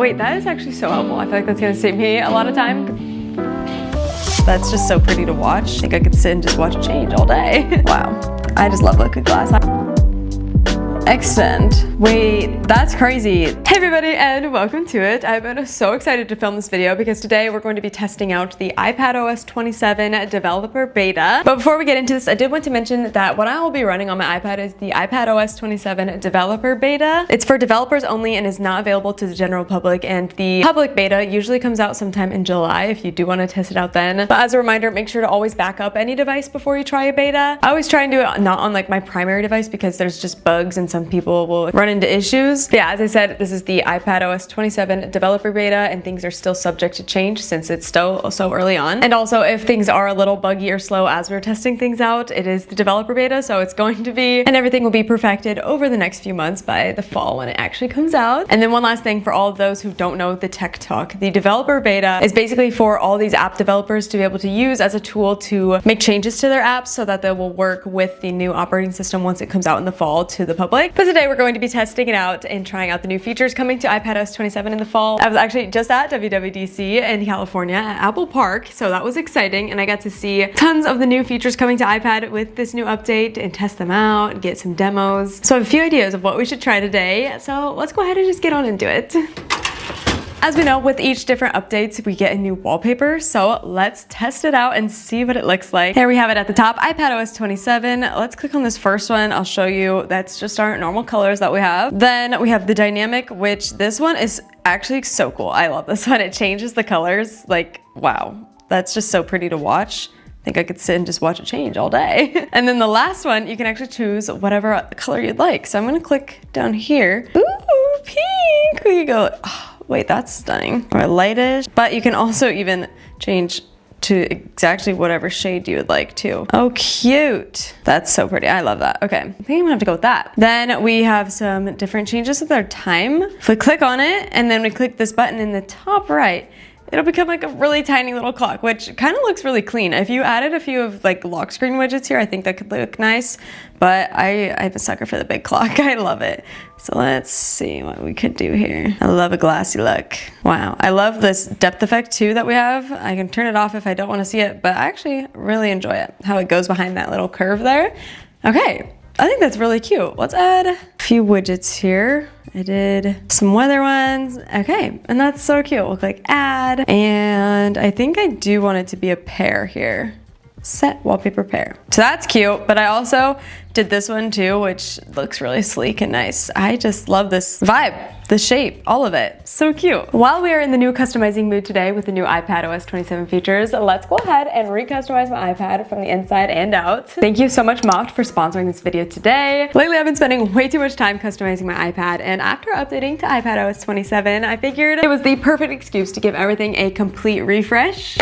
wait, that is actually so helpful. I feel like that's gonna save me a lot of time. That's just so pretty to watch. I think I could sit and just watch it change all day. Wow, I just love liquid glass. Extend. Wait, that's crazy. Hey everybody, and welcome to it. I've been so excited to film this video because today we're going to be testing out the iPadOS 27 developer beta. But before we get into this, I did want to mention that what I will be running on my iPad is the iPadOS 27 developer beta. It's for developers only and is not available to the general public, and the public beta usually comes out sometime in July if you do want to test it out then. But as a reminder, make sure to always back up any device before you try a beta. I always try and do it not on like my primary device because there's just bugs and some people will run into issues. But yeah, as I said, this is the iPadOS 27 developer beta and things are still subject to change since it's still so early on. And also if things are a little buggy or slow as we're testing things out, it is the developer beta, so it's going to be, and everything will be perfected over the next few months by the fall when it actually comes out. And then one last thing for all of those who don't know the tech talk, the developer beta is basically for all these app developers to be able to use as a tool to make changes to their apps so that they will work with the new operating system once it comes out in the fall to the public. But today we're going to be testing it out and trying out the new features coming to iPadOS 27 in the fall. I was actually just at WWDC in California at Apple Park, so that was exciting, and I got to see tons of the new features coming to iPad with this new update and test them out and get some demos. So I have a few ideas of what we should try today, so let's go ahead and just get on into it. As we know, with each different updates, we get a new wallpaper, so let's test it out and see what it looks like. There we have it at the top, iPadOS 27. Let's click on this first one. I'll show you. That's just our normal colors that we have. Then we have the dynamic, which this one is actually so cool. I love this one. It changes the colors. Like, wow, that's just so pretty to watch. I think I could sit and just watch it change all day. And then the last one, you can actually choose whatever color you'd like. So I'm gonna click down here. Ooh, pink. We go, oh, wait, that's stunning. Or lightish, but you can also even change to exactly whatever shade you would like too. Oh, cute. That's so pretty. I love that. Okay, I think I'm gonna have to go with that. Then we have some different changes with our time. If we click on it and then we click this button in the top right, it'll become like a really tiny little clock, which kind of looks really clean. If you added a few of like lock screen widgets here, I think that could look nice, but I'm a sucker for the big clock. I love it. So let's see what we could do here. I love a glassy look. Wow, I love this depth effect too that we have. I can turn it off if I don't want to see it, but I actually really enjoy it, how it goes behind that little curve there. Okay, I think that's really cute. Let's add a few widgets here. I did some weather ones. Okay, and that's so cute. We'll click add, and I think I do want it to be a pair here. Set wallpaper pair. So that's cute, but I also did this one too, which looks really sleek and nice. I just love this vibe, the shape, all of it. So cute. While we are in the new customizing mood today with the new iPadOS 27 features, let's go ahead and recustomize my iPad from the inside and out. Thank you so much, Moft, for sponsoring this video today. Lately, I've been spending way too much time customizing my iPad, and after updating to iPadOS 27, I figured it was the perfect excuse to give everything a complete refresh.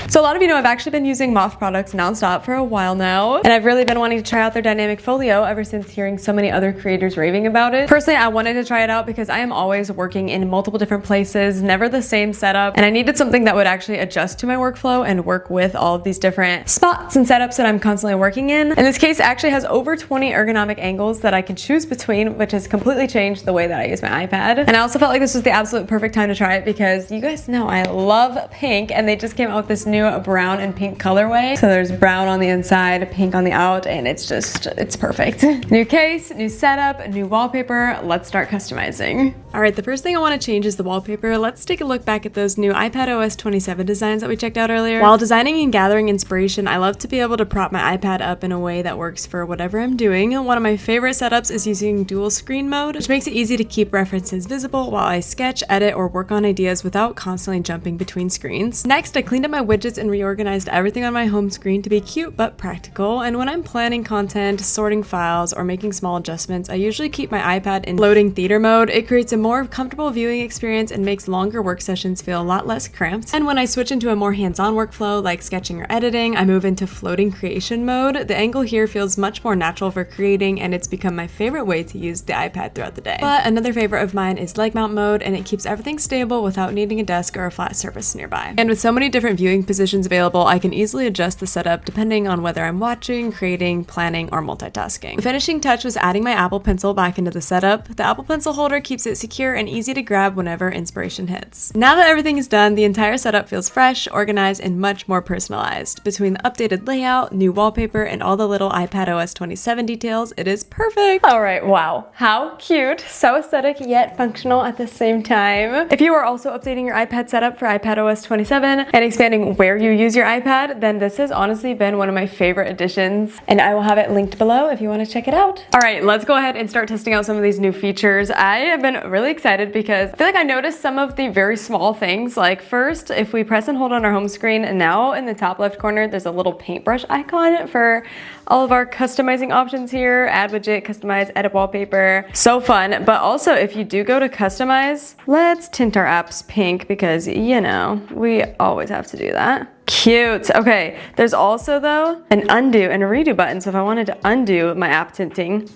So a lot of you know I've actually been using Moft products nonstop for a while now, and I've really been wanting to try out their dynamic folio ever since hearing so many other creators raving about it. Personally, I wanted to try it out because I am always working in multiple different places, never the same setup, and I needed something that would actually adjust to my workflow and work with all of these different spots and setups that I'm constantly working in. In this case, it actually has over 20 ergonomic angles that I can choose between, which has completely changed the way that I use my iPad. And I also felt like this was the absolute perfect time to try it because you guys know I love pink, and they just came out with this new brown and pink colorway. So there's brown on the inside, pink on the out, and it's perfect. New case, new setup, new wallpaper. Let's start customizing. All right, the first thing I want to change is the wallpaper. Let's take a look back at those new iPadOS 27 designs that we checked out earlier. While designing and gathering inspiration, I love to be able to prop my iPad up in a way that works for whatever I'm doing. One of my favorite setups is using dual screen mode, which makes it easy to keep references visible while I sketch, edit, or work on ideas without constantly jumping between screens. Next, I cleaned up my widgets and reorganized everything on my home screen to be cute but practical, and when I'm planning content, sorting files, or making small adjustments, I usually keep my iPad in floating theater mode. It creates a more comfortable viewing experience and makes longer work sessions feel a lot less cramped. And when I switch into a more hands-on workflow like sketching or editing, I move into floating creation mode. The angle here feels much more natural for creating, and it's become my favorite way to use the iPad throughout the day. But another favorite of mine is leg mount mode, and it keeps everything stable without needing a desk or a flat surface nearby. And with so many different viewing positions positions available, I can easily adjust the setup depending on whether I'm watching, creating, planning, or multitasking. The finishing touch was adding my Apple Pencil back into the setup. The Apple Pencil holder keeps it secure and easy to grab whenever inspiration hits. Now that everything is done, the entire setup feels fresh, organized, and much more personalized. Between the updated layout, new wallpaper, and all the little iPadOS 27 details, it is perfect. All right, wow. How cute. So aesthetic yet functional at the same time. If you are also updating your iPad setup for iPadOS 27 and expanding where you use your iPad, then this has honestly been one of my favorite additions, and I will have it linked below if you want to check it out. All right, let's go ahead and start testing out some of these new features. I have been really excited because I feel like I noticed some of the very small things. Like first, if we press and hold on our home screen, and now in the top left corner, there's a little paintbrush icon for all of our customizing options here. Add widget, customize, edit wallpaper. So fun. But also if you do go to customize, let's tint our apps pink because, you know, we always have to do that. Cute. Okay, there's also though an undo and a redo button. So if I wanted to undo my app tinting,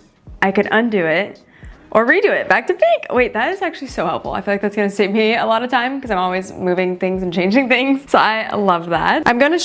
I could undo it or redo it back to pink. Wait, that is actually so helpful. I feel like that's gonna save me a lot of time because I'm always moving things and changing things. So I love that. I'm gonna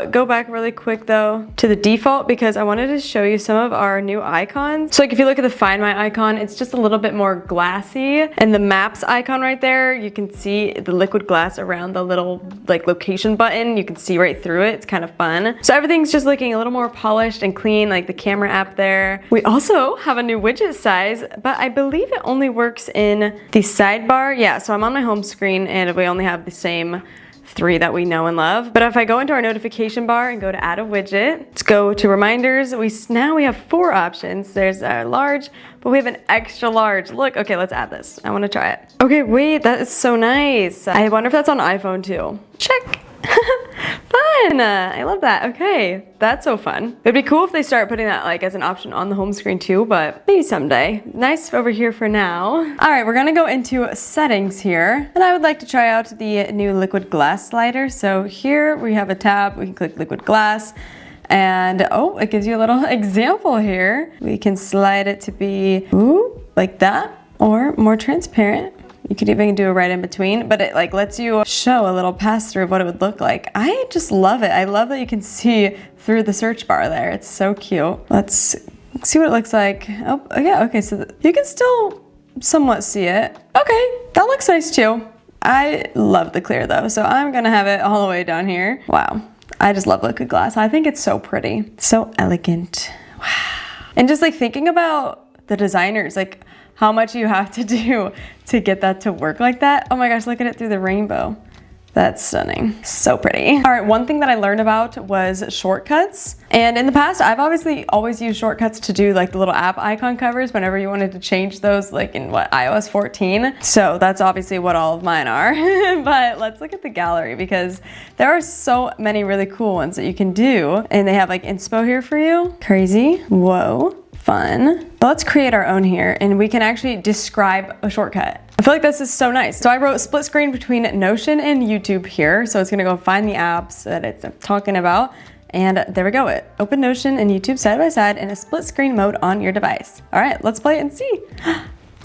go back really quick though to the default because I wanted to show you some of our new icons. So like if you look at the Find My icon, it's just a little bit more glassy. And the Maps icon right there, you can see the liquid glass around the little like location button. You can see right through it. It's kind of fun. So everything's just looking a little more polished and clean, like the camera app there. We also have a new widget size, but I believe it only works in the sidebar. Yeah, so I'm on my home screen and we only have the same 3 that we know and love. But if I go into our notification bar and go to add a widget, let's go to reminders. Now we have 4 options. There's our large, but we have an extra large. Look, okay, let's add this. I want to try it. Okay, wait, that is so nice. I wonder if that's on iPhone too. Check. Fun. I love that. Okay, that's so fun. It'd be cool if they start putting that like as an option on the home screen too, but maybe someday. Nice over here for now. All right, we're gonna go into settings here, and I would like to try out the new liquid glass slider. So here we have a tab. We can click liquid glass, and oh, it gives you a little example here. We can slide it to be like that, or more transparent. You could even do a right in between, but it like lets you show a little pass through of what it would look like. I just love it. I love that you can see through the search bar there. It's so cute. Let's see what it looks like. Oh, yeah, okay, so you can still somewhat see it. Okay, that looks nice too. I love the clear though, so I'm gonna have it all the way down here. Wow, I just love liquid glass. I think it's so pretty, so elegant. Wow. And just like thinking about the designers, like how much you have to do to get that to work like that. Oh my gosh, look at it through the rainbow. That's stunning. So pretty. All right, one thing that I learned about was shortcuts. And in the past, I've obviously always used shortcuts to do like the little app icon covers whenever you wanted to change those, like in iOS 14. So that's obviously what all of mine are. But let's look at the gallery because there are so many really cool ones that you can do. And they have like inspo here for you. Crazy. Whoa. Fun. But let's create our own here and we can actually describe a shortcut. I feel like this is so nice. So I wrote split screen between Notion and YouTube here. So it's gonna go find the apps that it's talking about. And there we go. Open Notion and YouTube side by side in a split screen mode on your device. All right, let's play it and see.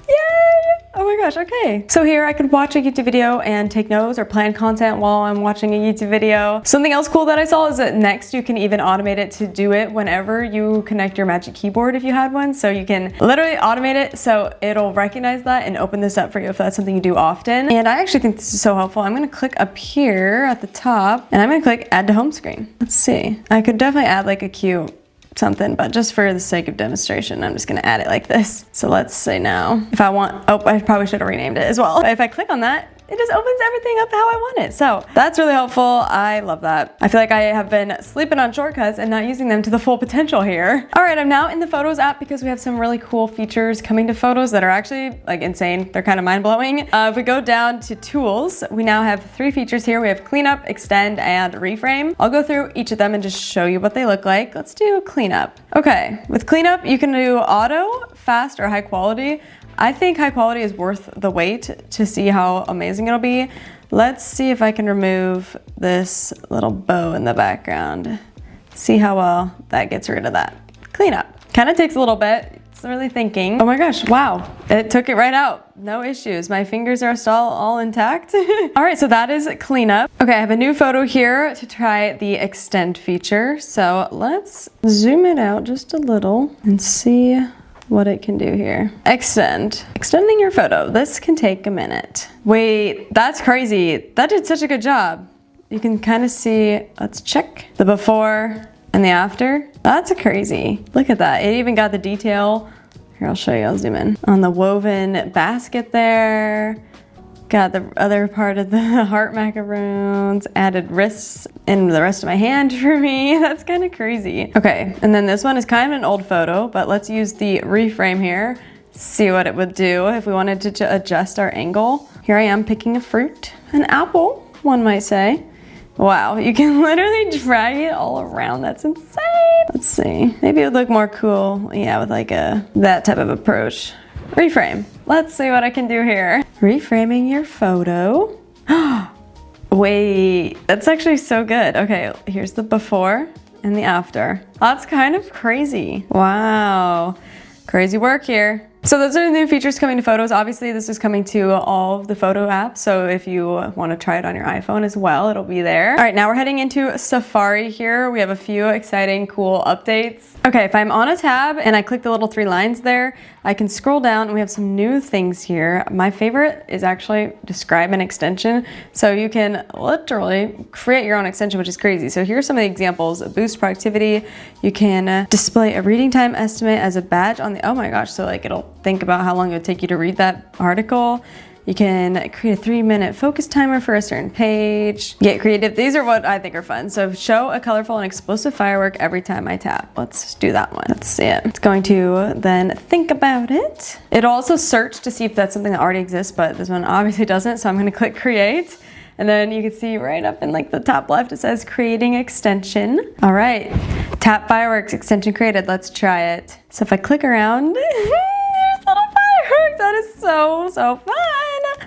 Yay! Oh my gosh, okay. So here I could watch a YouTube video and take notes or plan content while I'm watching a YouTube video. Something else cool that I saw is that next you can even automate it to do it whenever you connect your Magic Keyboard if you had one. So you can literally automate it so it'll recognize that and open this up for you if that's something you do often. And I actually think this is so helpful. I'm gonna click up here at the top and I'm gonna click add to home screen. Let's see. I could definitely add like a cute something, but just for the sake of demonstration, I'm just gonna add it like this. So let's say now, if I want, oh, I probably should have renamed it as well. But if I click on that, it just opens everything up how I want it. So that's really helpful. I love that. I feel like I have been sleeping on shortcuts and not using them to the full potential here. All right, I'm now in the Photos app because we have some really cool features coming to Photos that are actually like insane. They're kind of mind-blowing. If we go down to Tools, we now have 3 features here. We have Cleanup, Extend, and Reframe. I'll go through each of them and just show you what they look like. Let's do Cleanup. Okay, with Cleanup, you can do Auto, Fast, or High Quality. I think high quality is worth the wait to see how amazing it'll be. Let's see if I can remove this little bow in the background. See how well that gets rid of that. Cleanup. Kind of takes a little bit. It's really thinking. Oh my gosh, wow. It took it right out. No issues. My fingers are still all intact. All right, so that is cleanup. Okay, I have a new photo here to try the extend feature. So let's zoom it out just a little and see what it can do here. Extend. Extending your photo. This can take a minute. Wait, that's crazy. That did such a good job. You can kind of see, let's check the before and the after. That's crazy. Look at that. It even got the detail. Here, I'll show you. I'll zoom in. On the woven basket there. Got the other part of the heart macaroons. Added wrists in the rest of my hand for me. That's kind of crazy. Okay, and then this one is kind of an old photo, but let's use the reframe here. See what it would do if we wanted to adjust our angle. Here I am picking a fruit. An apple, one might say. Wow, you can literally drag it all around. That's insane. Let's see. Maybe it would look more cool, yeah, with like that type of approach. Reframe. Let's see what I can do here. Reframing your photo. Wait, that's actually so good. Okay, here's the before and the after. That's kind of crazy. Wow, crazy work here. So those are the new features coming to Photos. Obviously, this is coming to all of the photo apps. So if you want to try it on your iPhone as well, it'll be there. All right, now we're heading into Safari here. We have a few exciting, cool updates. Okay, if I'm on a tab and I click the little 3 lines there, I can scroll down and we have some new things here. My favorite is actually describe an extension. So you can literally create your own extension, which is crazy. So here's some of the examples. Boost productivity. You can display a reading time estimate as a badge on the, oh my gosh, so like it'll think about how long it would take you to read that article. You can create a 3-minute focus timer for a certain page. Get creative. These are what I think are fun. So show a colorful and explosive firework every time I tap. Let's do that one. Let's see it. It's going to then think about it. It'll also search to see if that's something that already exists, but this one obviously doesn't. So I'm going to click create. And then you can see right up in like the top left, it says creating extension. All right, tap fireworks extension created. Let's try it. So if I click around, there's little fireworks. That is so fun.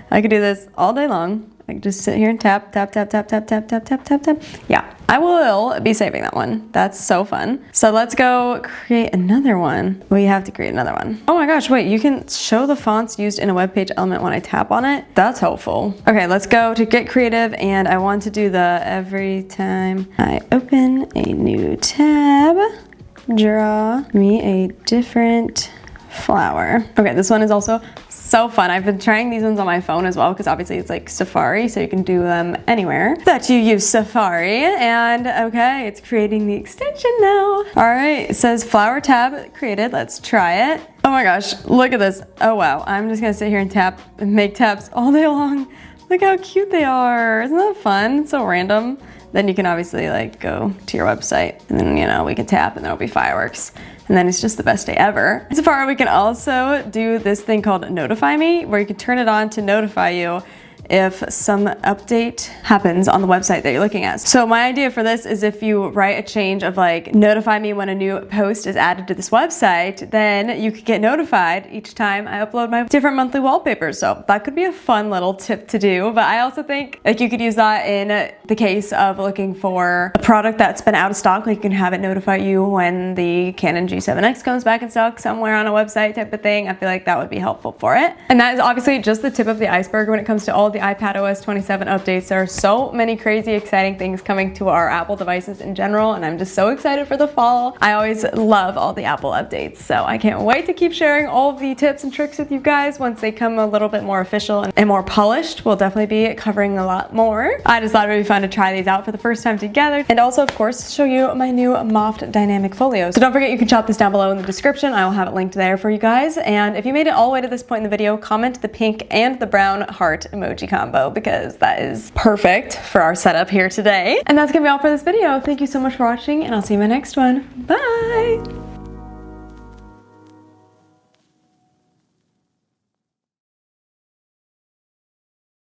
I could do this all day long. I can just sit here and tap, tap, tap, tap, tap, tap, tap, tap, tap, tap. Yeah, I will be saving that one. That's so fun. So let's go create another one. We have to create another one. Oh my gosh, wait, you can show the fonts used in a web page element when I tap on it. That's helpful. Okay, let's go to get creative, and I want to do the every time I open a new tab, draw me a different flower. Okay, this one is also so fun. I've been trying these ones on my phone as well because obviously it's like Safari, so you can do them anywhere that you use Safari. And okay, it's creating the extension now. All right, it says flower tab created. Let's try it. Oh my gosh, look at this. Oh wow, I'm just gonna sit here and tap and make tabs all day long. Look how cute they are. Isn't that fun? It's so random. Then you can obviously like go to your website and then, you know, we can tap and there'll be fireworks. And then it's just the best day ever. In Safari, we can also do this thing called Notify Me, where you can turn it on to notify you if some update happens on the website that you're looking at. So my idea for this is if you write a change of like, notify me when a new post is added to this website, then you could get notified each time I upload my different monthly wallpapers. So that could be a fun little tip to do. But I also think like you could use that in the case of looking for a product that's been out of stock. Like you can have it notify you when the Canon G7X comes back in stock somewhere on a website type of thing. I feel like that would be helpful for it. And that is obviously just the tip of the iceberg when it comes to all the iPadOS 27 updates. There are so many crazy, exciting things coming to our Apple devices in general, and I'm just so excited for the fall. I always love all the Apple updates, so I can't wait to keep sharing all of the tips and tricks with you guys once they come a little bit more official and more polished. We'll definitely be covering a lot more. I just thought it would be fun to try these out for the first time together, and also, of course, show you my new Moft Dynamic Folio. So don't forget you can shop this down below in the description. I will have it linked there for you guys, and if you made it all the way to this point in the video, comment the pink and the brown heart emoji combo because that is perfect for our setup here today. And that's gonna be all for this video. Thank you so much for watching, and I'll see you in my next one. Bye!